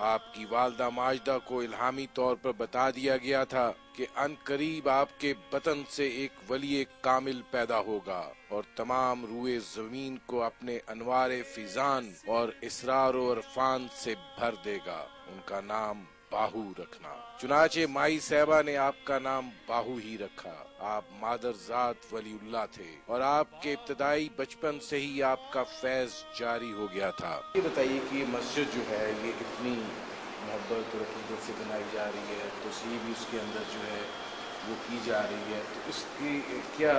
آپ کی والدہ ماجدہ کو الہامی طور پر بتا دیا گیا تھا کہ ان قریب آپ کے بطن سے ایک ولی کامل پیدا ہوگا اور تمام روئے زمین کو اپنے انوار فیضان اور اسرار و عرفان سے بھر دے گا، ان کا نام باہو رکھنا۔ چنانچہ مائی صاحبہ نے آپ کا نام باہو ہی رکھا۔ آپ مادر ذات ولی اللہ تھے اور آپ کے ابتدائی بچپن سے ہی آپ کا فیض جاری ہو گیا تھا۔ یہ بتائیے کہ یہ مسجد جو ہے یہ اتنی محبت اور عقیدت سے بنائی جا رہی ہے، توسیع بھی اس کے اندر جو ہے وہ کی جا رہی ہے، تو اس کی کیا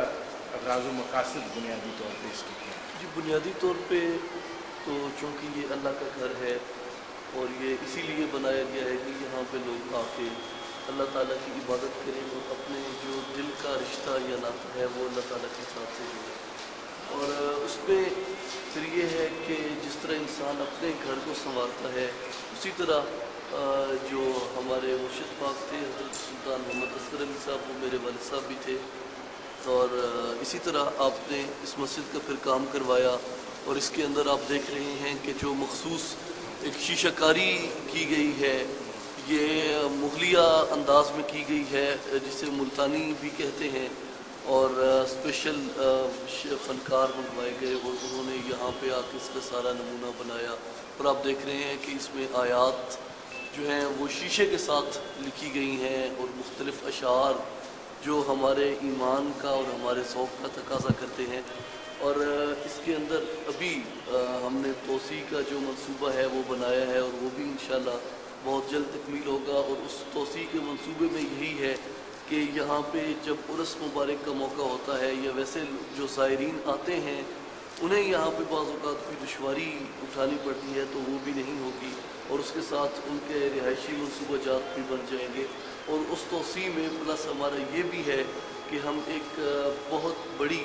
اغراض و مقاصد بنیادی طور پہ اس کی کیا ہے؟ جی، بنیادی طور پہ تو چونکہ یہ اللہ کا گھر ہے اور یہ اسی لیے بنایا گیا ہے کہ یہاں پہ لوگ آ کے اللہ تعالیٰ کی عبادت کریں اور اپنے جو دل کا رشتہ یا ناطہ ہے وہ اللہ تعالیٰ کے ساتھ سے جڑے۔ اور اس میں پھر یہ ہے کہ جس طرح انسان اپنے گھر کو سنوارتا ہے، اسی طرح جو ہمارے مرشد پاک تھے حضرت سلطان محمد اصغر علی صاحب، وہ میرے والد صاحب بھی تھے، اور اسی طرح آپ نے اس مسجد کا پھر کام کروایا، اور اس کے اندر آپ دیکھ رہے ہیں کہ جو مخصوص ایک شیشہ کاری کی گئی ہے، یہ مغلیہ انداز میں کی گئی ہے جسے ملتانی بھی کہتے ہیں، اور اسپیشل فنکار منگوائے گئے اور انہوں نے یہاں پہ آ کے اس کا سارا نمونہ بنایا، اور آپ دیکھ رہے ہیں کہ اس میں آیات جو ہیں وہ شیشے کے ساتھ لکھی گئی ہیں، اور مختلف اشعار جو ہمارے ایمان کا اور ہمارے ذوق کا تقاضا کرتے ہیں۔ اور اس کے اندر ابھی ہم نے توسیع کا جو منصوبہ ہے وہ بنایا ہے، اور وہ بھی انشاءاللہ بہت جلد تکمیل ہوگا، اور اس توسیع کے منصوبے میں یہی ہے کہ یہاں پہ جب عرس مبارک کا موقع ہوتا ہے یا ویسے جو زائرین آتے ہیں انہیں یہاں پہ بعض اوقات کوئی دشواری اٹھانی پڑتی ہے تو وہ بھی نہیں ہوگی، اور اس کے ساتھ ان کے رہائشی منصوبہ جات بھی بن جائیں گے۔ اور اس توسیع میں پلس ہمارا یہ بھی ہے کہ ہم ایک بہت بڑی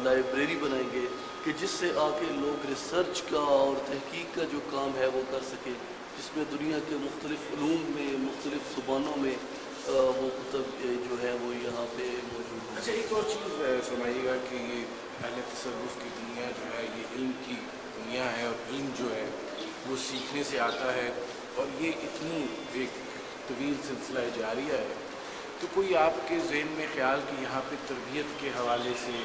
لائبریری بنائیں گے کہ جس سے آ کے لوگ ریسرچ کا اور تحقیق کا جو کام ہے وہ کر سکیں، جس میں دنیا کے مختلف علوم میں مختلف زبانوں میں وہ کتب جو ہے وہ یہاں پہ موجود ہیں۔ اچھا، ایک اور چیز فرمائیے گا کہ یہ اہل تصوف کی دنیا جو ہے یہ علم کی دنیا ہے، اور علم جو ہے وہ سیکھنے سے آتا ہے، اور یہ اتنی ایک طویل سلسلہ جاریہ ہے، تو کوئی آپ کے ذہن میں خیال کہ یہاں پہ تربیت کے حوالے سے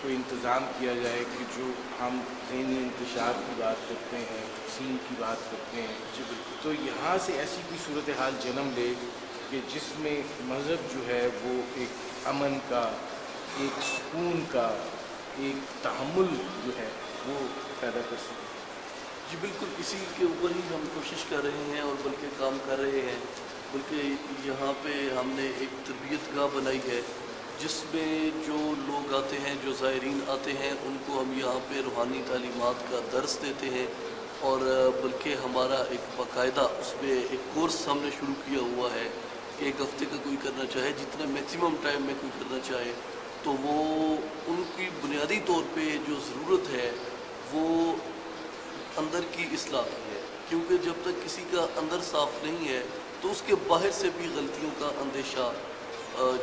کوئی انتظام کیا جائے کہ جو ہم ذہنی انتشار کی بات کرتے ہیں، تقسیم کی بات کرتے ہیں، جی بالکل، تو یہاں سے ایسی کوئی صورتحال جنم لے کہ جس میں مذہب جو ہے وہ ایک امن کا، ایک سکون کا، ایک تحمل جو ہے وہ پیدا کر سکے؟ جی بالکل، اسی کے اوپر ہی ہم کوشش کر رہے ہیں اور بلکہ کام کر رہے ہیں، بلکہ یہاں پہ ہم نے ایک تربیت گاہ بنائی ہے جس میں جو لوگ آتے ہیں، جو زائرین آتے ہیں، ان کو ہم یہاں پہ روحانی تعلیمات کا درس دیتے ہیں، اور بلکہ ہمارا ایک باقاعدہ اس میں ایک کورس ہم نے شروع کیا ہوا ہے کہ ایک ہفتے کا کوئی کرنا چاہے، جتنا میکسیمم ٹائم میں کوئی کرنا چاہے تو وہ ان کی بنیادی طور پہ جو ضرورت ہے وہ اندر کی اصلاح کی ہے، کیونکہ جب تک کسی کا اندر صاف نہیں ہے تو اس کے باہر سے بھی غلطیوں کا اندیشہ،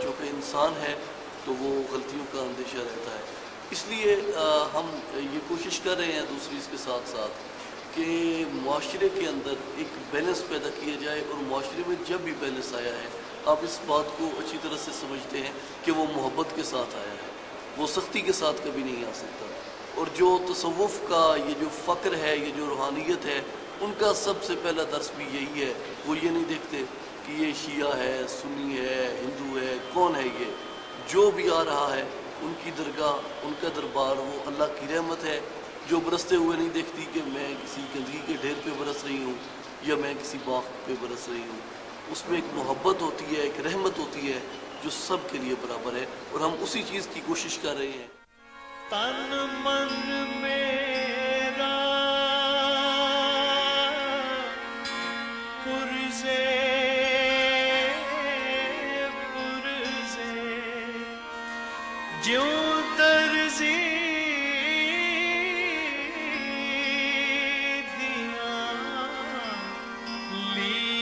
جو کہ انسان ہے تو وہ غلطیوں کا اندیشہ رہتا ہے۔ اس لیے ہم یہ کوشش کر رہے ہیں دوسری اس کے ساتھ ساتھ کہ معاشرے کے اندر ایک بیلنس پیدا کیا جائے، اور معاشرے میں جب بھی بیلنس آیا ہے آپ اس بات کو اچھی طرح سے سمجھتے ہیں کہ وہ محبت کے ساتھ آیا ہے، وہ سختی کے ساتھ کبھی نہیں آ سکتا۔ اور جو تصوف کا یہ جو فقر ہے، یہ جو روحانیت ہے، ان کا سب سے پہلا درس بھی یہی ہے، وہ یہ نہیں دیکھتے کہ یہ شیعہ ہے، سنی ہے، ہندو ہے، کون ہے، یہ جو بھی آ رہا ہے ان کی درگاہ، ان کا دربار وہ اللہ کی رحمت ہے جو برستے ہوئے نہیں دیکھتی کہ میں کسی گندگی کے ڈھیر پہ برس رہی ہوں یا میں کسی باغ پہ برس رہی ہوں۔ اس میں ایک محبت ہوتی ہے، ایک رحمت ہوتی ہے جو سب کے لیے برابر ہے، اور ہم اسی چیز کی کوشش کر رہے ہیں۔ تن من میرا پرزے پرزے جیوں ترزی دیاں لیراں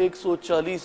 140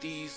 30